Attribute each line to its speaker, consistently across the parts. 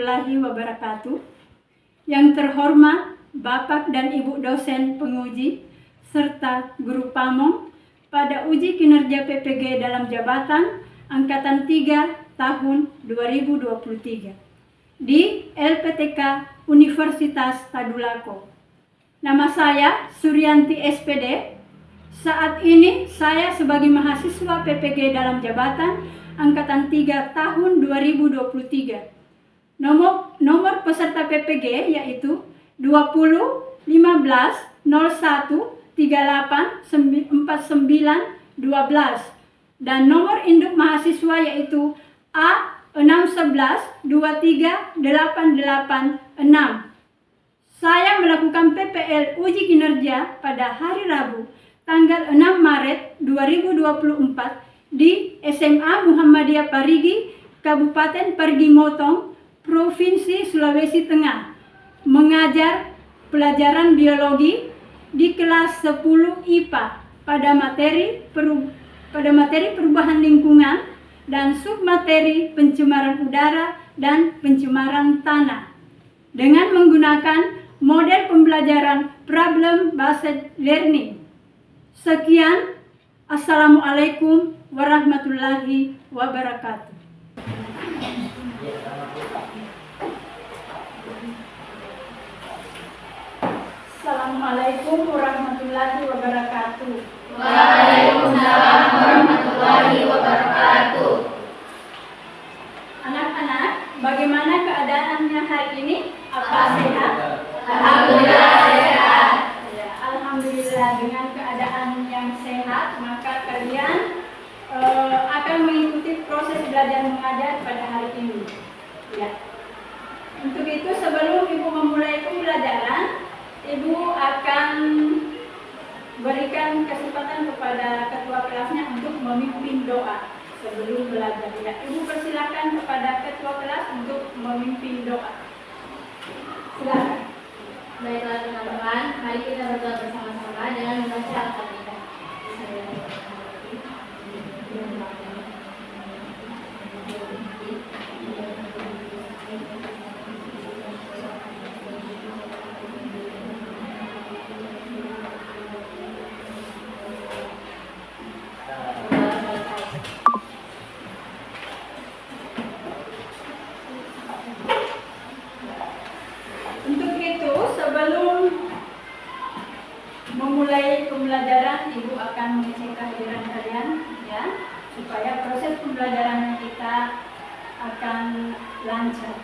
Speaker 1: warahmatullahi wabarakatuh. Yang terhormat Bapak dan Ibu dosen penguji serta guru pamong pada uji kinerja PPG dalam jabatan Angkatan 3 tahun 2023 di LPTK Universitas Tadulako. Nama saya Suryanti SPD. Saat ini saya sebagai mahasiswa PPG dalam jabatan Angkatan 3 tahun 2023. Nomor peserta PPG yaitu 20 15 01 38 49 12 dan nomor induk mahasiswa yaitu A 611 23 886. Saya melakukan PPL uji kinerja pada hari Rabu tanggal 6 Maret 2024 di SMA Muhammadiyah Parigi, Kabupaten Parigi Motong, Provinsi Sulawesi Tengah, mengajar pelajaran biologi di kelas 10 IPA pada materi perubahan lingkungan dan submateri pencemaran udara dan pencemaran tanah dengan menggunakan model pembelajaran problem based learning. Sekian, Assalamualaikum warahmatullahi wabarakatuh. Assalamualaikum warahmatullahi wabarakatuh.
Speaker 2: Waalaikumsalam warahmatullahi wabarakatuh.
Speaker 1: Anak-anak, bagaimana keadaannya hari ini? Apa sehat?
Speaker 2: Alhamdulillah sehat.
Speaker 1: Ya, alhamdulillah, dengan keadaan yang sehat, maka kalian akan mengikuti proses belajar mengajar pada hari ini. Ya. Untuk itu, sebelum Ibu memulai pembelajaran, Ibu akan berikan kesempatan kepada ketua kelasnya untuk memimpin doa sebelum belajar. Ya, Ibu persilakan kepada ketua kelas untuk memimpin doa. Silakan.
Speaker 2: Baiklah teman-teman, mari kita berdoa bersama-sama dengan membaca Al-Fatihah.
Speaker 1: Memulai pembelajaran, Ibu akan mengecek kehadiran kalian, ya, supaya proses pembelajaran kita akan lancar.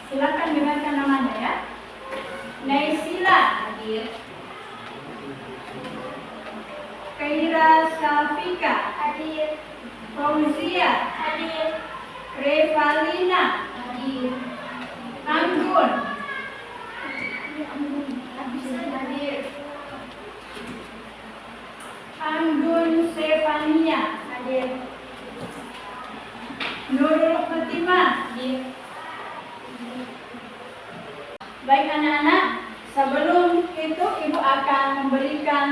Speaker 1: Silakan dengarkan namanya, ya. Naisila hadir. Kaira Safika hadir. Fauzia hadir. Revalina hadir. Anggun hadir. Anggun Stefania hadir. Nurul Fatimah hadir. Baik anak-anak, sebelum itu Ibu akan memberikan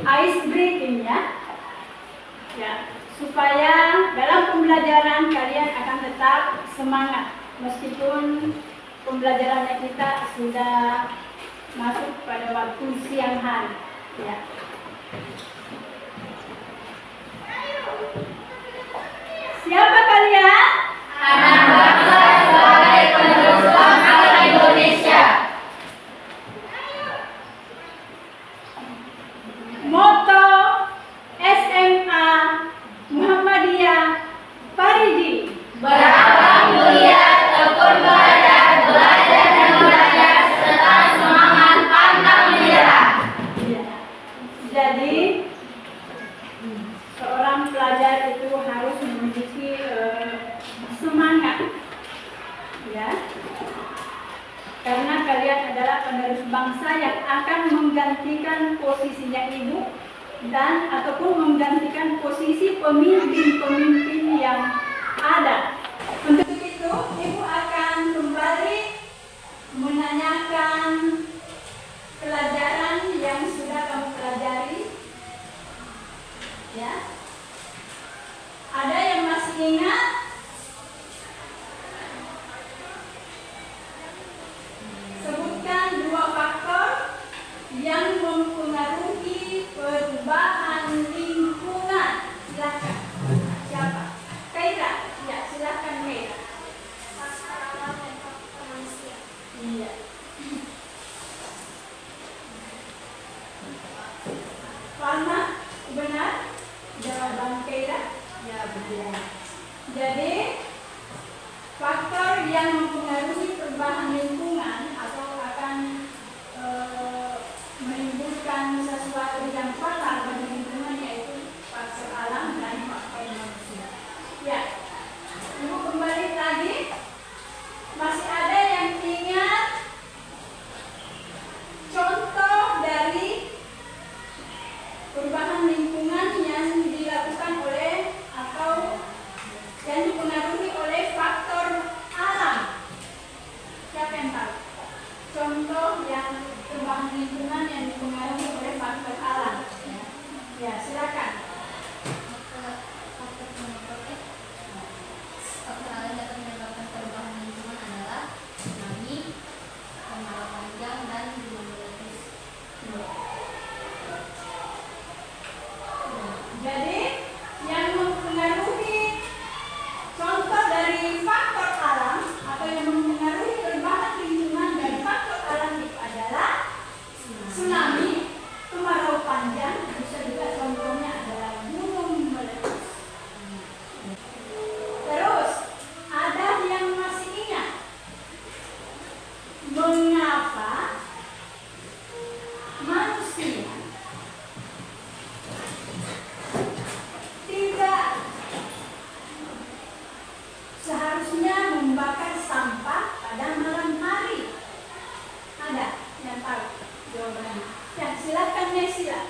Speaker 1: ice breaking, ya, supaya dalam pembelajaran kalian akan tetap semangat meskipun pembelajarannya kita sudah masuk pada waktu siang hari. Ya. Siapa kalian?
Speaker 2: Anak bangsa sebagai penerus bangsa Indonesia.
Speaker 1: Moto SMA Muhammadiyah Parigi.
Speaker 2: Berakhlak mulia, tekun belajar, belajar dan belajar serta semangat pantang menyerah.
Speaker 1: Jadi seorang pelajar itu harus memiliki semangat, ya, karena kalian adalah penerus bangsa yang akan menggantikan posisinya Ibu dan ataupun menggantikan posisi pemimpin-pemimpin yang ada. Untuk itu Ibu akan kembali menanyakan pelajaran yang sudah kamu pelajari, ya. Ada yang masih ingat?
Speaker 2: Ya, betul.
Speaker 1: Jadi faktor yang mempengaruhi perubahan lingkungan atau akan menimbulkan sesuatu yang fatal bagi lingkungan yaitu faktor alam dan faktor manusia. Ya, Ibu kembali lagi. Masih ada yang ingat contoh dari perubahan lingkungan yang dilakukan oleh atau yang dipengaruhi oleh faktor alam? Siapa yang tahu? Contoh yang perubahan lingkungan yang dipengaruhi oleh faktor alam. Ya, silakan.
Speaker 2: Faktor alam yang dapat menyebabkan perubahan lingkungan adalah tsunami, kemarau panjang, dan gunung meletus.
Speaker 1: Jadi yang mempengaruhi contoh dari faktor alam atau yang mempengaruhi perubahan lingkungan dari faktor alam itu adalah tsunami, kemarau panjang, bisa juga contohnya adalah gunung meletus. Terus ada yang masih ingat mengapa manusia tidak seharusnya membakar sampah pada malam hari? Ada yang tahu jawabannya? Ya, silakan Nesila.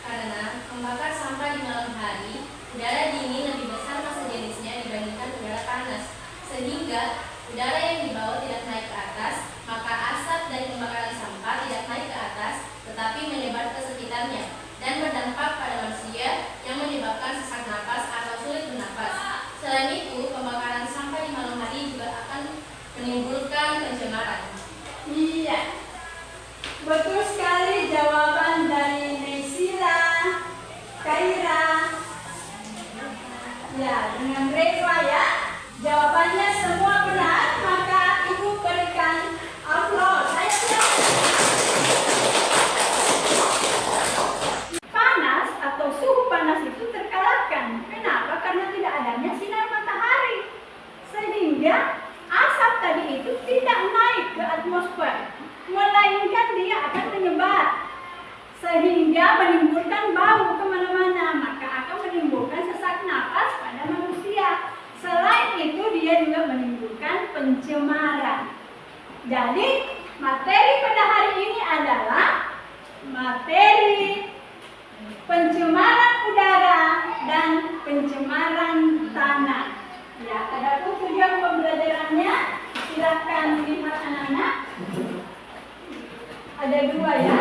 Speaker 2: Karena membakar sampah di malam hari, udara dingin lebih besar massa jenisnya dibandingkan udara panas, sehingga udara yang dibawa tidak naik ke atas, maka asap dari pembakaran sampah tidak naik ke atas, tetapi menyebar ke sekitarnya dan berdampak pada manusia yang menyebabkan sesak napas atau sulit bernafas. Selain itu, pembakaran sampah di malam hari juga akan menimbulkan pencemaran.
Speaker 1: Iya, betul sekali jawaban dari Nesila, Kaira, ya dengan Reva ya. Jawabannya semua benar, maka Ibu berikan aplaus. Saya siap. Panas atau suhu panas itu terkalahkan. Kenapa? Karena tidak adanya sinar matahari. Sehingga asap tadi itu tidak naik ke atmosfer, melainkan dia akan menyebar. Sehingga menimbulkan bau kemana-mana, maka akan menimbulkan sesak napas pada manusia. Selain itu dia juga menimbulkan pencemaran. Jadi materi pada hari ini adalah materi pencemaran udara dan pencemaran tanah. Ya, ada tujuan pembelajarannya. Silakan lihat anak-anak. Ada dua ya.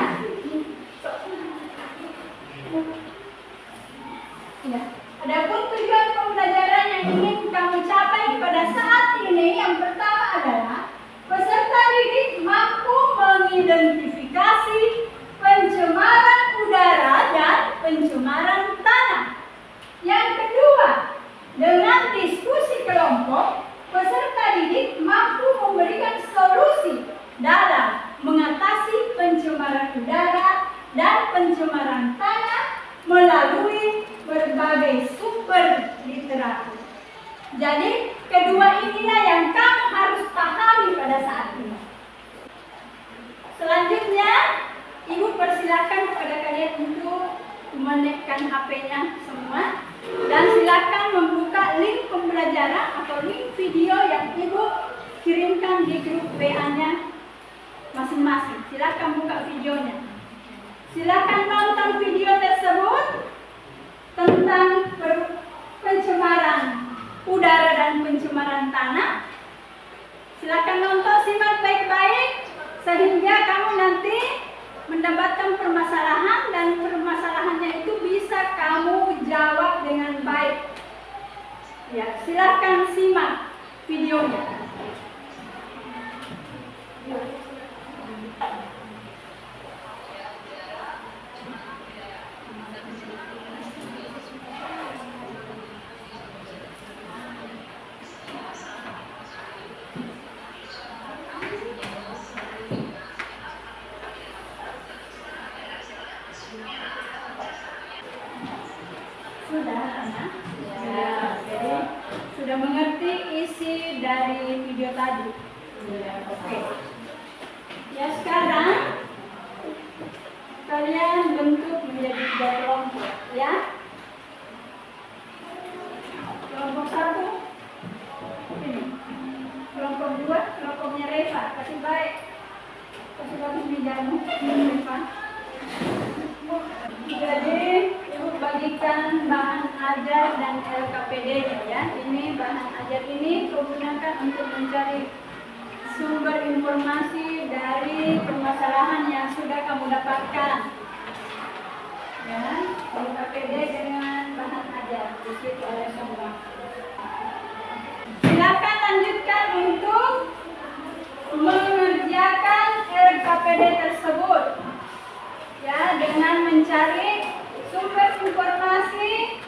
Speaker 1: Ya. Adapun tujuan pembelajaran yang ingin kamu capai pada saat ini, yang pertama adalah peserta didik mampu mengidentifikasi pencemaran udara dan pencemaran tanah. Yang kedua, dengan diskusi kelompok, peserta didik mampu memberikan solusi dalam mengatasi pencemaran udara dan pencemaran tanah melalui berbagai sumber literatur. Jadi, kedua inilah yang kamu harus pahami pada saat ini. Selanjutnya, Ibu persilakan kepada kalian untuk menaikkan HP-nya semua dan silakan membuka link pembelajaran atau link video yang Ibu kirimkan di grup WA-nya masing-masing. Silakan buka videonya. Silakan nonton video tersebut tentang pencemaran udara dan pencemaran tanah. Silakan nonton, simak baik-baik sehingga kamu nanti mendapatkan permasalahan dan permasalahannya itu bisa kamu jawab dengan baik. Ya, silakan simak videonya. sudah anak? Ya. Jadi sudah mengerti isi dari video tadi. Ya, oke. Ya sekarang kalian bentuk menjadi 3 kelompok, ya. Kelompok 1 ini. Kelompok 2 kelompoknya Reva. Kasih baik. Kasih bagus mejamu, Reva. Jadi ibu bagikan bahan ajar dan LKPD-nya, ya. Ini bahan ajar ini kau gunakan untuk mencari sumber informasi dari permasalahan yang sudah kamu dapatkan. Ya, LKPD dengan bahan ajar disitu oleh semua. Silakan lanjutkan untuk mengerjakan LKPD tersebut. Ya, dengan mencari sumber informasi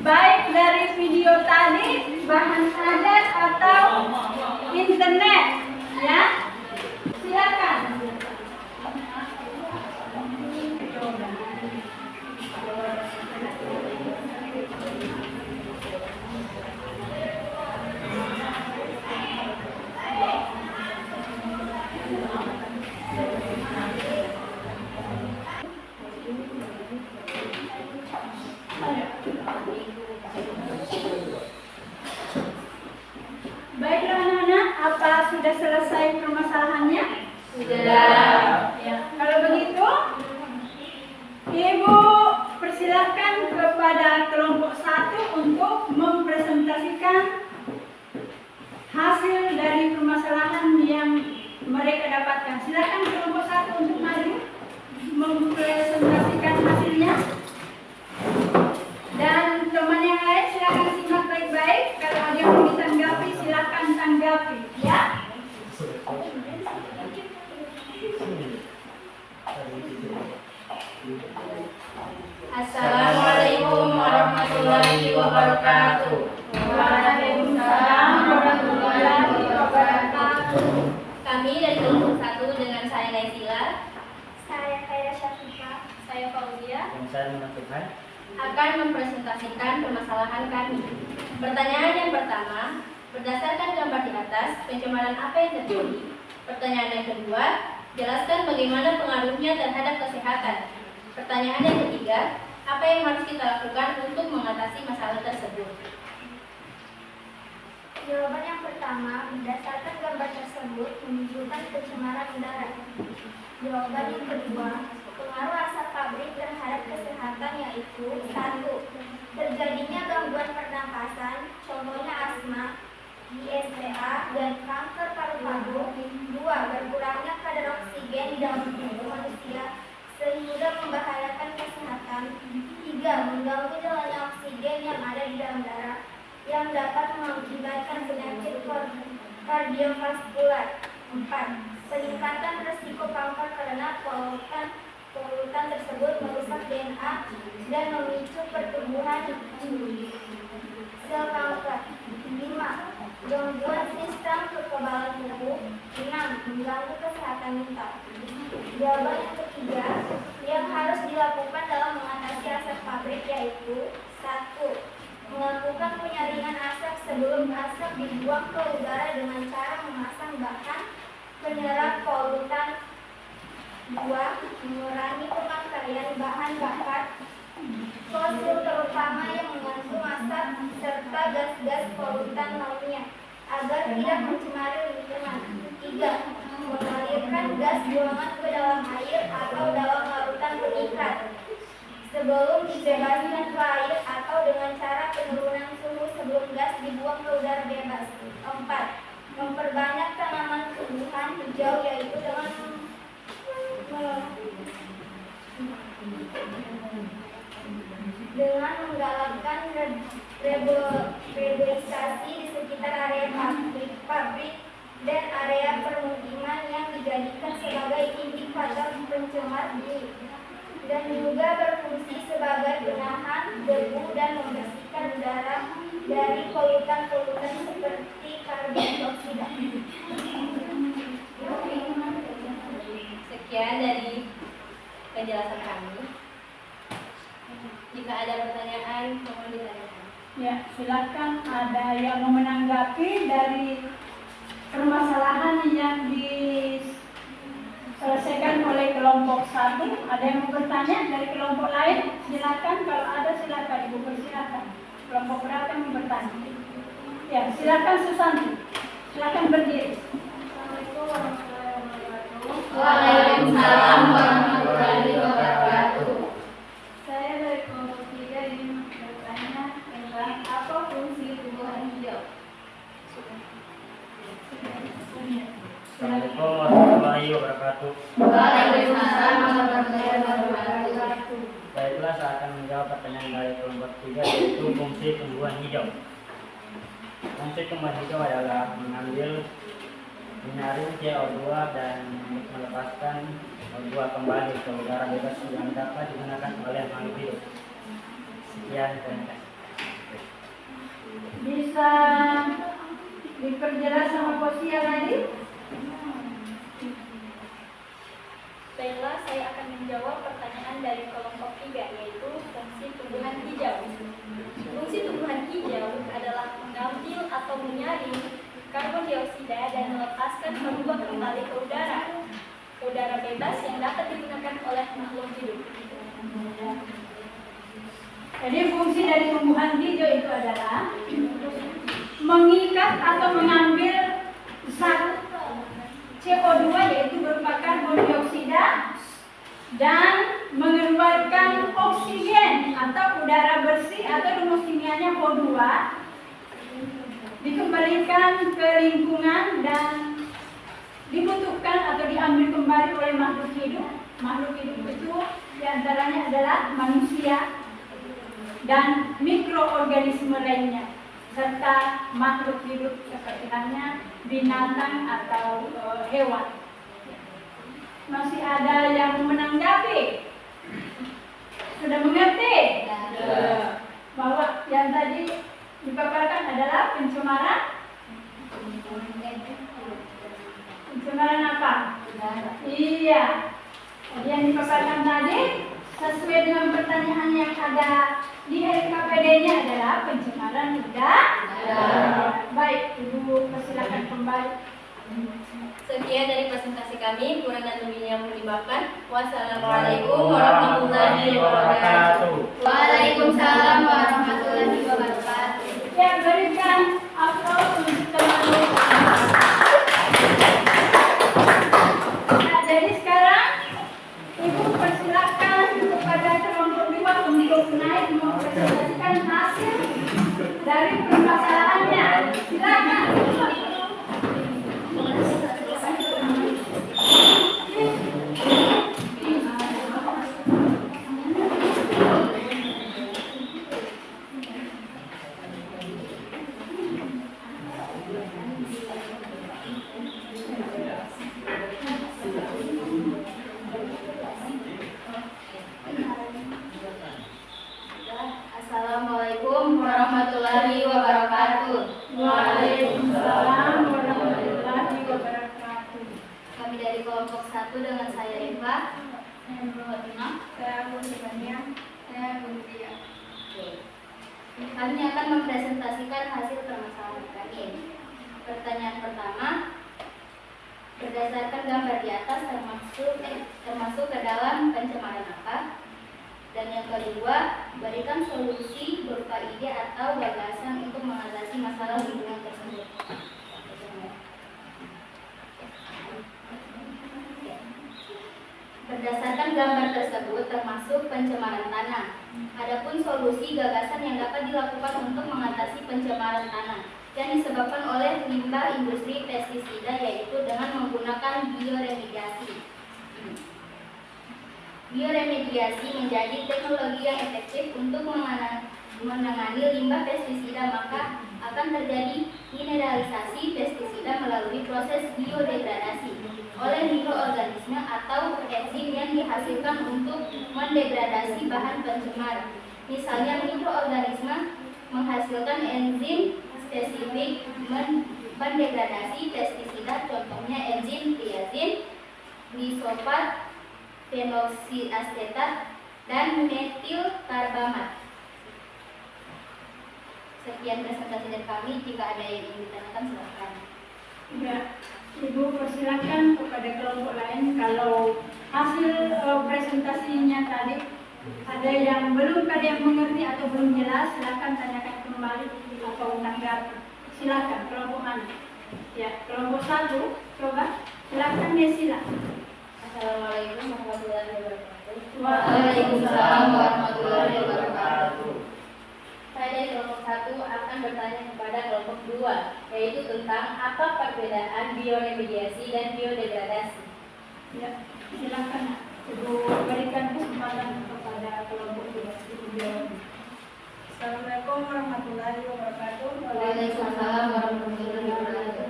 Speaker 1: baik dari video tadi, bahan ajar atau internet, ya. Silakan. Baiklah anak-anak, apa sudah selesai permasalahannya?
Speaker 2: Sudah.
Speaker 1: Ya, kalau begitu, Ibu persilahkan kepada kelompok 1 untuk mempresentasikan hasil dari permasalahan yang mereka dapatkan. Silakan kelompok 1 untuk maju mempresentasikan hasilnya. Dan teman yang lain silakan simak baik-baik. Kalau ada yang mau ditanggapi, silakan tanggapi, ya.
Speaker 2: Assalamualaikum warahmatullahi wabarakatuh.
Speaker 1: Waalaikumsalam warahmatullahi wabarakatuh.
Speaker 2: Kami dari kelompok 1 dengan saya Naisila,
Speaker 3: Saya Khaira Syafiqah.
Speaker 2: saya Fauzia,
Speaker 4: Dan saya menentukan
Speaker 2: akan mempresentasikan permasalahan kami. Pertanyaan yang pertama, berdasarkan gambar di atas, pencemaran apa yang terjadi? Pertanyaan yang kedua, jelaskan bagaimana pengaruhnya terhadap kesehatan. Pertanyaan yang ketiga, apa yang harus kita lakukan untuk mengatasi masalah tersebut?
Speaker 3: Jawaban yang pertama, berdasarkan gambar tersebut menunjukkan pencemaran udara. Jawaban yang kedua, pengaruh asap pabrik terhadap kesehatan yaitu 1. Terjadinya gangguan pernapasan, contohnya asma, ISPA, dan kanker paru-paru. 2. Berkurangnya kadar oksigen di dalam tubuh manusia sehingga membahayakan kesehatan. 3. Mengganggu jalannya oksigen yang ada di dalam darah yang dapat mengakibatkan penyakit kardiovaskular. 4. Peningkatan risiko kanker karena polutan tersebut merusak DNA dan memicu pertumbuhan sel kanker. 5. Gangguan sistem kekebalan tubuh. 6. Mengganggu kesehatan mental. Jawaban yang ketiga yang harus dilakukan dalam mengatasi asap pabrik yaitu 1. Melakukan penyaringan asap sebelum asap dibuang ke udara dengan cara memasang bahan penyerap polutan. 2. Mengurangi pemakaian bahan bakar fosil terutama yang mengandung asap serta gas-gas polutan lainnya agar tidak mencemari lingkungan. 3. Mengalirkan gas buangan ke dalam air atau dalam larutan pengikat sebelum dibebaskan ke air atau dengan cara penurunan suhu sebelum gas dibuang ke udara bebas. 4. Memperbanyak tanaman tumbuhan hijau yaitu dengan menggalakkan reboisasi di sekitar area pabrik dan area permukiman yang dijadikan sebagai indikator pencemar dan juga berfungsi sebagai penahan debu dan membersihkan udara dari polutan-polutan seperti karbon dioksida.
Speaker 2: Sekian dari penjelasan kami. Jika ada pertanyaan, mohon ditanyakan.
Speaker 1: Ya, silakan ada yang mau menanggapi dari permasalahan yang diselesaikan oleh kelompok 1. Ada yang mau bertanya dari kelompok lain? Silakan, kalau ada silakan Ibu persilakan. Kelompok berapa yang mau bertanya? Ya, silakan Susanti. Silakan berdiri.
Speaker 3: Assalamualaikum warahmatullahi wabarakatuh.
Speaker 2: Waalaikumsalam warahmatullahi wabarakatuh.
Speaker 3: Saya dari kelompok 3 ingin bertanya tentang apa fungsi tumbuhan hijau.
Speaker 4: Assalamualaikum warahmatullahi wabarakatuh.
Speaker 2: Waalaikumsalam warahmatullahi wabarakatuh.
Speaker 4: Baiklah, saya akan menjawab pertanyaan dari kelompok 3, yaitu fungsi tumbuhan hijau. Fungsi tumbuhan hijau adalah mengambil menyaring CO2 dan melepaskan CO2 kembali ke udara bebas yang dapat digunakan oleh makhluk hidup. Sekian, terima kasih.
Speaker 1: Bisa diperjelas sama Kosia lagi?
Speaker 3: Baiklah, saya akan menjawab pertanyaan dari kelompok 3, yaitu fungsi tumbuhan hijau. Fungsi tumbuhan hijau adalah mengambil atau menyaring karbon dioksida dan melepaskan CO2 kembali ke udara bebas yang dapat digunakan oleh makhluk hidup.
Speaker 1: Jadi fungsi dari tumbuhan hijau itu adalah mengikat atau mengambil zat CO2 yaitu berupa karbon dioksida dan mengeluarkan oksigen atau udara bersih atau rumus kimianya O2, dikembalikan ke lingkungan dan dibutuhkan atau diambil kembali oleh makhluk hidup. Makhluk hidup itu diantaranya adalah manusia dan mikroorganisme lainnya serta makhluk hidup seperti halnya binatang atau hewan. Masih ada yang menanggapi? Sudah mengerti? Bahwa yang tadi dipaparkan adalah pencemaran? Pencemaran apa? Iya. Jadi yang dipaparkan tadi sesuai dengan pertanyaan yang ada di LKPD-nya adalah pencemaran udara. Baik, Ibu persilakan kembali.
Speaker 2: Sekian dari presentasi kami, kurang dan lebihnya mohon dimaafkan. Wassalamualaikum warahmatullahi wabarakatuh. Waalaikumsalam warahmatullahi wabarakatuh.
Speaker 1: Ya, berikan aplaus untuk teman-teman. Nah, jadi sekarang Ibu persilakan kepada kelompok 2 untuk naik mempresentasikan hasil dari permasalahannya. Silakan.
Speaker 2: Assalamualaikum warahmatullahi wabarakatuh.
Speaker 1: Waalaikumsalam warahmatullahi wabarakatuh.
Speaker 2: Kami dari kelompok 1 dengan saya Eva.
Speaker 3: Saya Fatimah, saya Budiania, saya Budia.
Speaker 2: Kami akan mempresentasikan hasil permasalahan kami. Pertanyaan pertama, berdasarkan gambar di atas termasuk ke dalam pencemaran apa? Dan yang kedua, berikan solusi berupa ide atau gagasan untuk mengatasi masalah lingkungan tersebut. Berdasarkan gambar tersebut termasuk pencemaran tanah. Adapun solusi gagasan yang dapat dilakukan untuk mengatasi pencemaran tanah yang disebabkan oleh limbah industri pestisida, yaitu dengan menggunakan bioremediasi. Bioremediasi menjadi teknologi yang efektif untuk menangani limbah pestisida, maka akan terjadi mineralisasi pestisida melalui proses biodegradasi oleh mikroorganisme atau enzim yang dihasilkan untuk mendegradasi bahan pencemar. Misalnya mikroorganisme menghasilkan enzim spesifik mendegradasi pestisida, contohnya enzim triazin, disulfat, fenoksiasetat, dan metilkarbamat. Sekian presentasi dari kami. Jika ada yang ingin ditanyakan, silakan.
Speaker 1: Ya, Ibu persilakan kepada kelompok lain kalau hasil presentasinya tadi ada yang belum ada yang mengerti atau belum jelas, silakan tanyakan kembali atau tanggapi. Silakan kelompok mana? Ya, kelompok 1, coba silakan Desila.
Speaker 2: Assalamualaikum warahmatullahi wabarakatuh.
Speaker 1: Waalaikumsalam warahmatullahi wabarakatuh.
Speaker 2: Saya dari kelompok 1 akan bertanya kepada kelompok 2, yaitu tentang apa perbedaan bioremediasi dan biodegradasi.
Speaker 1: Ya, silakan Ibu berikan kesempatan kepada kelompok 2.
Speaker 3: Assalamualaikum warahmatullahi wabarakatuh.
Speaker 2: Waalaikumsalam warahmatullahi wabarakatuh.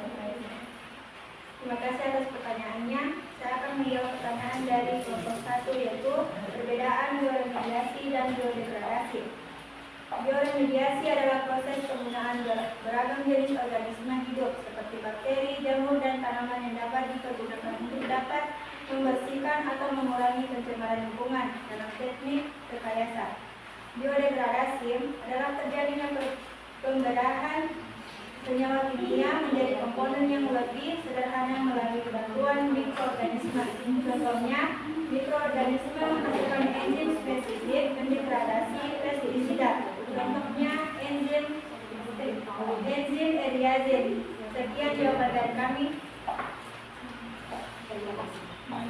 Speaker 3: Terima kasih atas pertanyaannya. Saya akan menjawab pertanyaan dari kelompok 1, yaitu perbedaan bioremediasi dan biodegradasi. Bioremediasi adalah proses penggunaan beragam jenis organisme hidup seperti bakteri, jamur, dan tanaman yang dapat dipergunakan untuk dapat membersihkan atau mengurangi pencemaran lingkungan dalam teknik rekayasa. Biodegradasi adalah terjadinya pembedahan senyawa kimia menjadi komponen yang lebih sederhana melalui bantuan mikroorganisme. Contohnya, mikroorganisme menghasilkan enzim spesifik mendegradasi pestisida. Contohnya enzim eriazin. Sekian jawaban dari kami.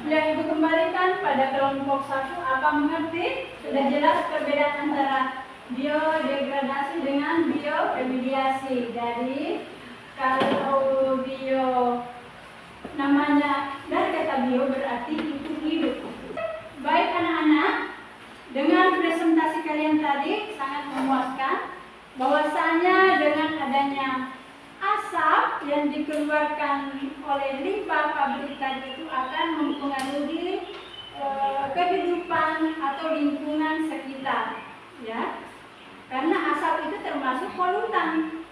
Speaker 1: Yang Ibu kembalikan pada kelompok 1, apa mengerti? Sudah jelas perbedaan antara biodegradasi dengan bioremediasi. Jadi kalau bio namanya dari kata bio berarti itu hidup. Baik anak-anak, dengan presentasi kalian tadi sangat memuaskan. Bahwasanya dengan adanya asap yang dikeluarkan oleh limbah pabrik tadi itu akan mempengaruhi kehidupan atau lingkungan sekitar, ya. Karena asap itu termasuk polutan.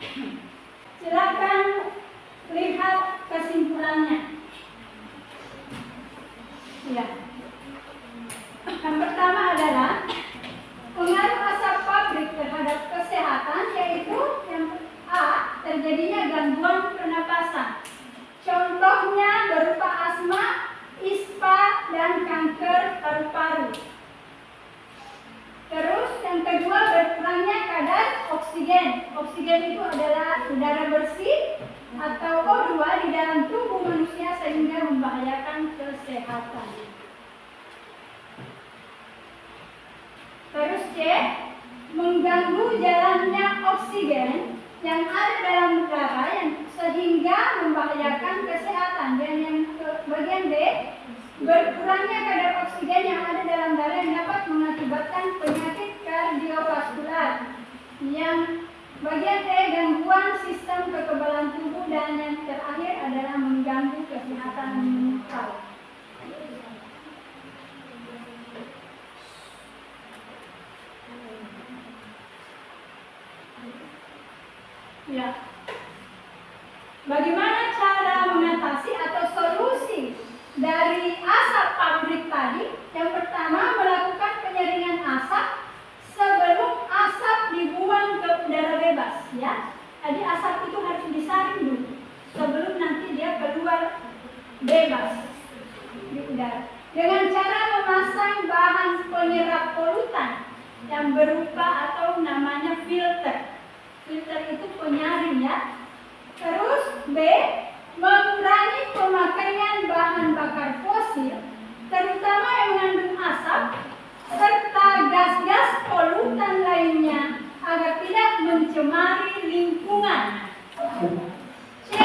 Speaker 1: Silakan lihat kesimpulannya. Ya. Yang pertama adalah pengaruh asap pabrik terhadap kesehatan, yaitu yang A, terjadinya gangguan pernapasan. Contohnya berupa asma, ispa, dan kanker paru-paru. Terus yang kedua, berkurangnya kadar oksigen. Oksigen itu adalah udara bersih atau O2 di dalam tubuh manusia sehingga membahayakan kesehatan. Terus C, mengganggu jalannya oksigen yang ada dalam udara yang sehingga membahayakan kesehatan. Dan yang bagian D, berkurangnya kadar oksigen yang ada dalam darah yang dapat mengakibatkan penyakit kardiovaskular. Yang bagian E, gangguan sistem kekebalan tubuh. Dan yang terakhir adalah mengganggu kesehatan mental. Ya. Bagaimana cara mengatasi atau solusi dari asap pabrik tadi? Yang pertama, melakukan penyaringan asap sebelum asap dibuang ke udara bebas, ya. Jadi asap itu harus disaring dulu sebelum nanti dia keluar bebas di udara. Dengan cara memasang bahan penyerap polutan yang berupa atau namanya filter. Filter itu penyaring, ya. Terus B, mengurangi pemakaian bahan bakar fosil, terutama yang mengandung asap, serta gas-gas polutan lainnya agar tidak mencemari lingkungan. C,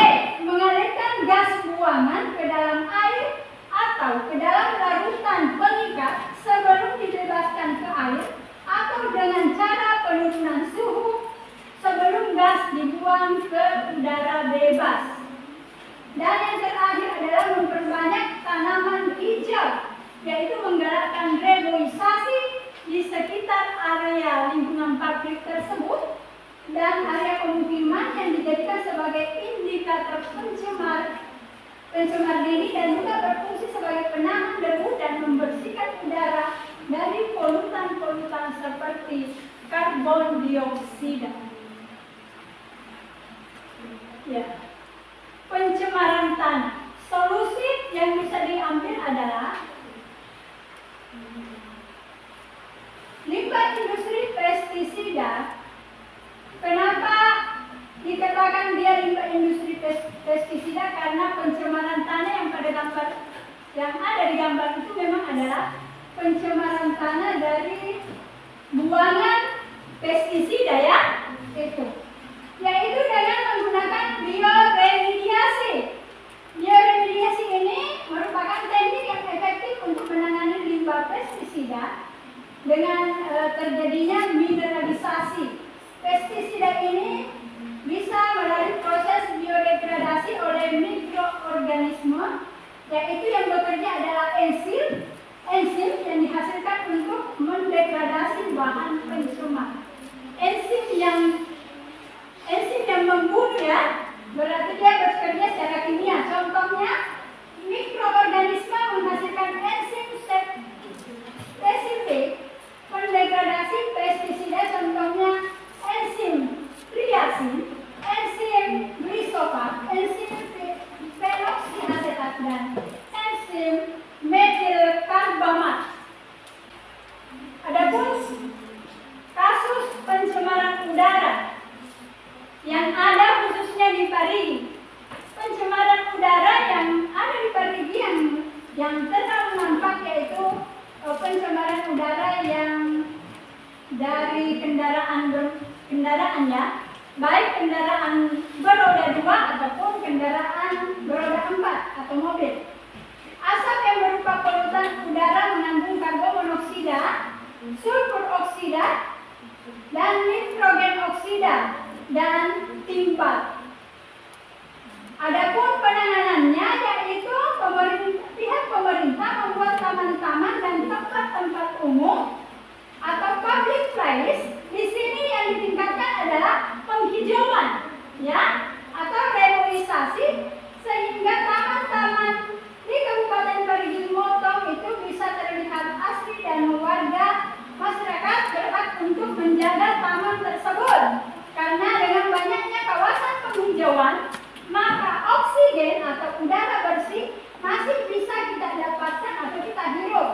Speaker 1: mengalirkan gas buangan ke dalam air atau ke dalam larutan pengikat sebelum dibebaskan ke air, atau dengan cara penurunan suhu sebelum gas dibuang ke udara bebas. Dan yang terakhir adalah memperbanyak tanaman hijau, yaitu menggalakkan reboisasi di sekitar area lingkungan pabrik tersebut dan area pemukiman yang dijadikan sebagai indikator pencemar diri dan juga berfungsi sebagai penahan debu dan membersihkan udara dari polutan-polutan seperti karbon dioksida. Ya. Pencemaran tanah. Solusi yang bisa diambil adalah limbah industri pestisida. Kenapa dikatakan dia limbah industri pestisida? Karena pencemaran tanah yang ada di gambar itu memang adalah pencemaran tanah dari buangan pestisida, ya, itu. Yaitu dengan menggunakan bioremediasi. Bioremediasi ini merupakan teknik yang efektif untuk menangani limbah pestisida dengan terjadinya mineralisasi. Pestisida ini bisa melalui proses biodegradasi oleh mikroorganisme, yaitu yang bekerja adalah enzim yang dihasilkan untuk mendegradasi bahan pencemar. Enzim yang membunuh, ya, berarti dia bekerja secara kimia. Contohnya, mikroorganisme menghasilkan enzim spesifik mendegradasi pestisida, contohnya enzim triasin, enzim glisofat, enzim peroksiasetat, dan enzim metilkarbamat. Adapun kasus pencemaran udara yang ada khususnya di Parigi. Pencemaran udara yang ada di Parigi yang terlalu nampak yaitu pencemaran udara yang dari kendaraan, ya, baik kendaraan beroda 2 ataupun kendaraan beroda 4 atau mobil. Asap yang berupa polutan udara mengandung karbon monoksida, sulfur oksida, dan nitrogen oksida dan timbal. Adapun penanganannya yaitu pihak pemerintah membuat taman-taman dan tempat-tempat umum atau public place. Di sini yang ditingkatkan adalah penghijauan, ya, atau reboisasi, sehingga taman-taman di Kabupaten Parigi Motong itu bisa terlihat asri dan warga masyarakat berhak untuk menjaga taman tersebut. Karena dengan banyaknya kawasan penghijauan, maka oksigen atau udara bersih masih bisa kita dapatkan atau kita hirup.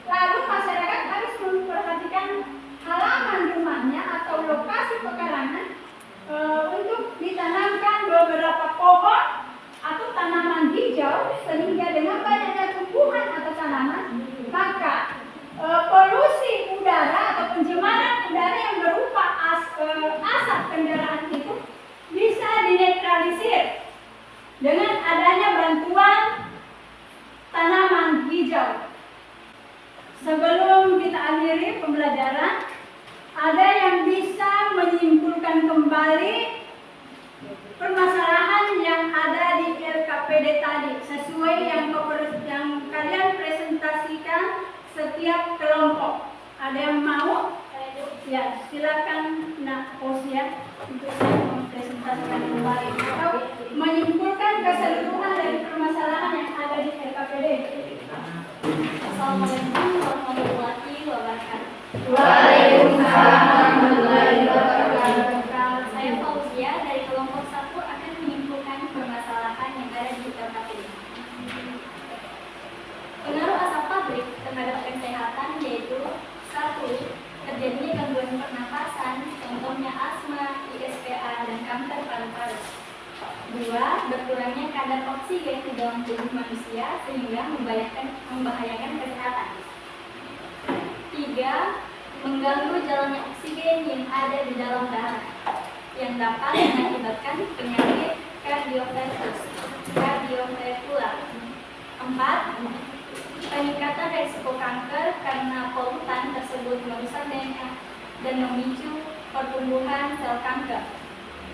Speaker 1: Lalu masyarakat harus memperhatikan halaman rumahnya atau lokasi pekarangan untuk ditanamkan beberapa pohon atau tanaman hijau, sehingga dengan banyaknya tumbuhan atau tanaman, maka polusi udara atau pencemaran udara yang berupa asap kendaraan itu bisa dinetralisir dengan adanya bantuan tanaman hijau. Sebelum kita akhiri pembelajaran, ada yang bisa menyimpulkan kembali permasalahan yang ada di LKPD tadi sesuai yang kalian presentasikan setiap kelompok. Ada yang mau? Ya, silakan Nak Osia untuk saya mempresentasikan kembali atau menyimpulkan keseluruhan dari permasalahan yang ada di LKPD.
Speaker 2: Assalamualaikum warahmatullahi wabarakatuh.
Speaker 1: Waalaikumsalam warahmatullahi wabarakatuh.
Speaker 2: Saya Fauzia dari kelompok 1 akan menyimpulkan permasalahan yang ada di LKPD. Pengaruh asap pabrik terhadap kesehatan yaitu 1. Terjadinya gangguan pernapasan, contohnya asma, ISPA, dan kanker paru-paru. 2. Berkurangnya kadar oksigen di dalam tubuh manusia sehingga membahayakan kesehatan. 3. Mengganggu jalannya oksigen yang ada di dalam darah yang dapat mengakibatkan penyakit kardiovaskular. 4. Peningkatan risiko kanker karena polutan tersebut merusak DNA dan memicu pertumbuhan sel kanker.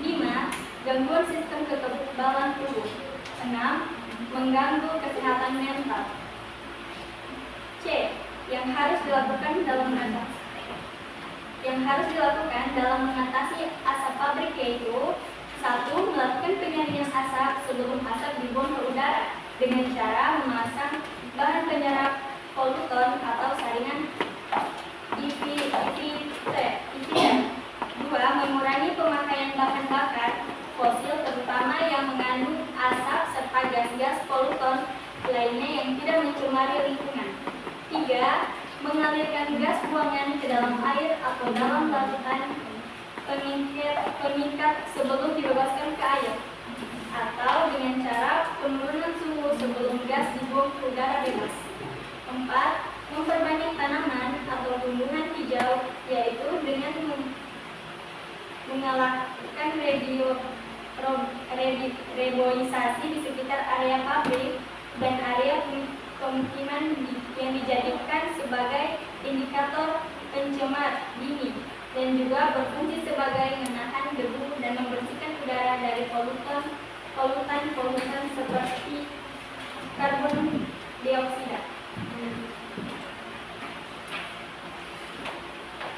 Speaker 2: 5. Gangguan sistem kekebalan tubuh. 6. Mengganggu kesehatan mental. C. Yang harus dilakukan dalam mengatasi asap pabrik yaitu 1. Melakukan penyaringan asap sebelum asap dibuang ke udara dengan cara memasang bahan penyerap polutan atau saringan
Speaker 1: lainnya yang tidak mencemari lingkungan. 3. Mengalirkan gas buangan ke dalam air atau dalam larutan pengikat sebelum dibebaskan ke air, atau dengan cara penurunan suhu sebelum gas dibuang ke udara bebas. 4. Memperbanyak tanaman atau tumbuhan hijau, yaitu dengan mengalahkan reboisasi di sekitar area pabrik dan area pemukiman yang dijadikan sebagai indikator pencemar dini, dan juga berfungsi sebagai menahan debu dan membersihkan udara dari polutan seperti karbon dioksida.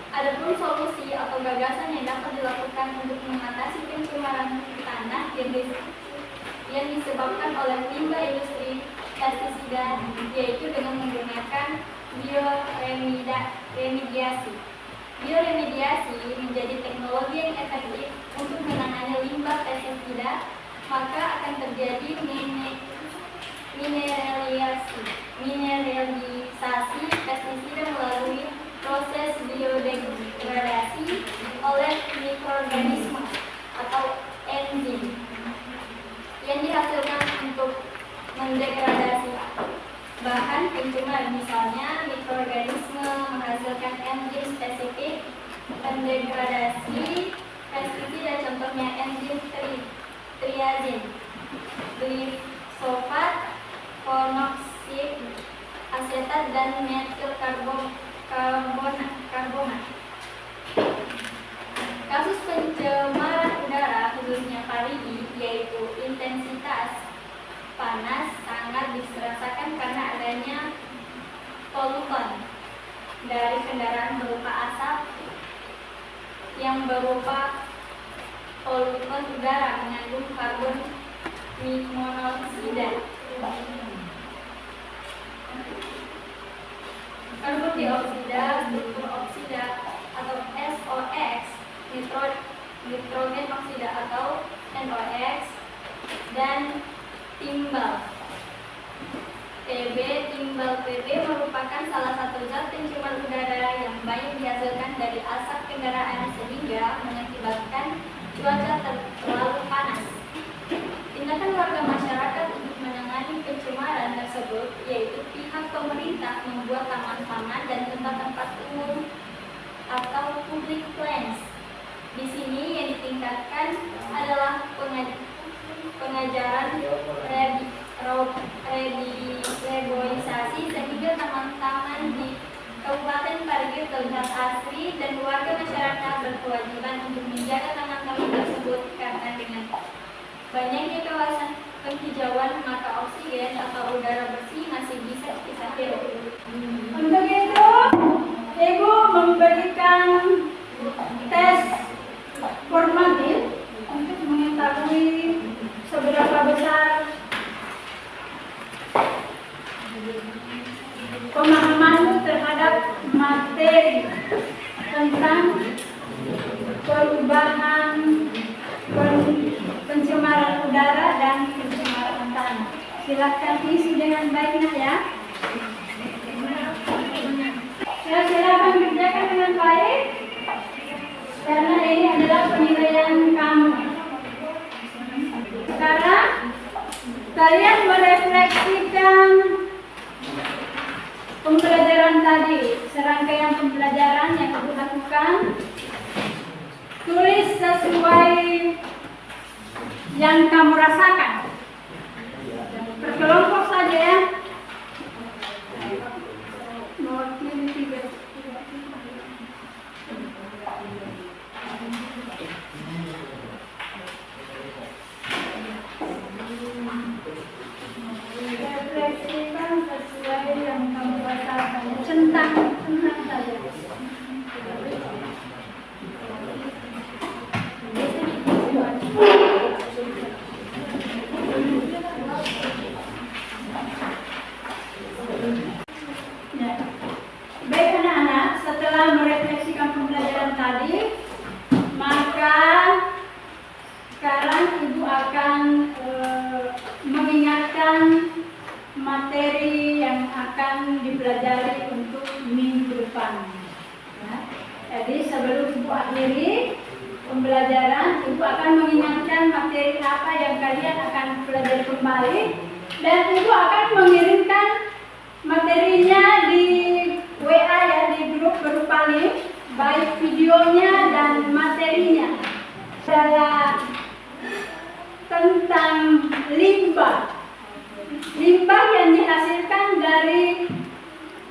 Speaker 1: Adapun solusi atau gagasan yang dapat dilakukan untuk mengatasi pencemaran tanah yang disebabkan oleh limbah industri pestisida, yaitu dengan menggunakan bioremediasi. Bioremediasi menjadi teknologi yang efektif untuk menangani limbah pestisida, maka akan terjadi mineralisasi pestisida melalui proses biodegradasi oleh mikroorganisme atau enzim yang dihasilkan untuk mendegradasi bahan pencemar. Misalnya, mikroorganisme menghasilkan enzim spesifik pendegradasi pestisida, contohnya enzim triazin, glifosat, fonoksid, asetat, dan metil karbonat. Kasus pencemaran udara khususnya parigi, yaitu intensitas panas, sangat dirasakan karena adanya polutan dari kendaraan berupa asap yang berupa polutan udara mengandung karbon monoksida, karbon dioksida, sulfur oksida atau SOx, nitrogen oksida atau NOx, dan timbal PB merupakan salah satu zat pencemar udara yang banyak dihasilkan dari asap kendaraan sehingga mengakibatkan cuaca terlalu panas. Tindakan warga masyarakat untuk menangani pencemaran tersebut yaitu pihak pemerintah membuat taman-taman dan tempat-tempat umum atau public plans. Di sini yang ditingkatkan adalah pengajaran reboisasi sehingga taman-taman di Kabupaten Parigi terlihat asri, dan warga masyarakat berkewajiban untuk menjaga taman-taman tersebut karena dengan banyaknya kawasan penghijauan maka oksigen atau udara bersih masih bisa kita hirup. Untuk itu, Ibu memberikan tes formatif untuk mengetahui seberapa besar pemahaman terhadap materi tentang perubahan pencemaran udara dan pencemaran tanah. Silakan isi dengan baik, Nak, ya. Silakan kerjakan dengan baik karena ini adalah penilaian kamu. Sekarang kalian merefleksikan pembelajaran tadi, serangkaian pembelajaran yang Ibu lakukan. Tulis sesuai yang kamu rasakan. Berkelompok saja, ya. Mewakili 3. Refleksikan sesuai yang kamu rasakan. Centang saja. pembelajaran. Ibu akan mengingatkan materi apa yang kalian akan pelajari kembali, dan Ibu akan mengirimkan materinya di WA ya, di grup berupa link, baik videonya dan materinya. Adalah tentang limbah yang dihasilkan dari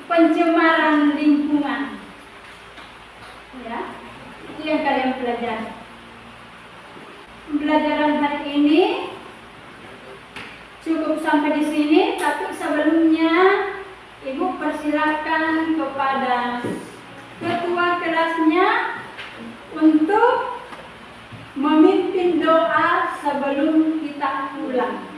Speaker 1: pencemaran lingkungan. Ya, itu yang kalian pelajari. Pembelajaran hari ini cukup sampai di sini, tapi sebelumnya Ibu persilakan kepada ketua kelasnya untuk memimpin doa sebelum kita pulang.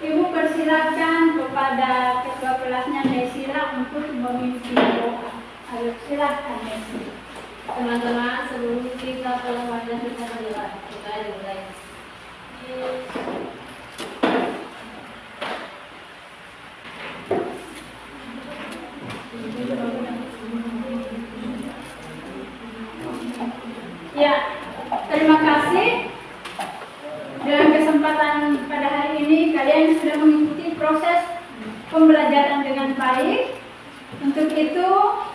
Speaker 1: Ibu persilakan kepada ketua kelasnya Nesila untuk memimpin doa. Ayo silakan Nesila.
Speaker 2: Teman-teman, sebelum kita pulang pada kita mulai.
Speaker 1: Ya, terima kasih. Dengan kesempatan pada hari ini kalian sudah mengikuti proses pembelajaran dengan baik. Untuk itu,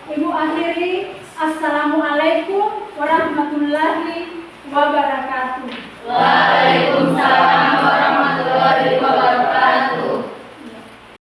Speaker 1: Ibu akhiri. Assalamualaikum warahmatullahi wabarakatuh.
Speaker 2: Waalaikumsalam.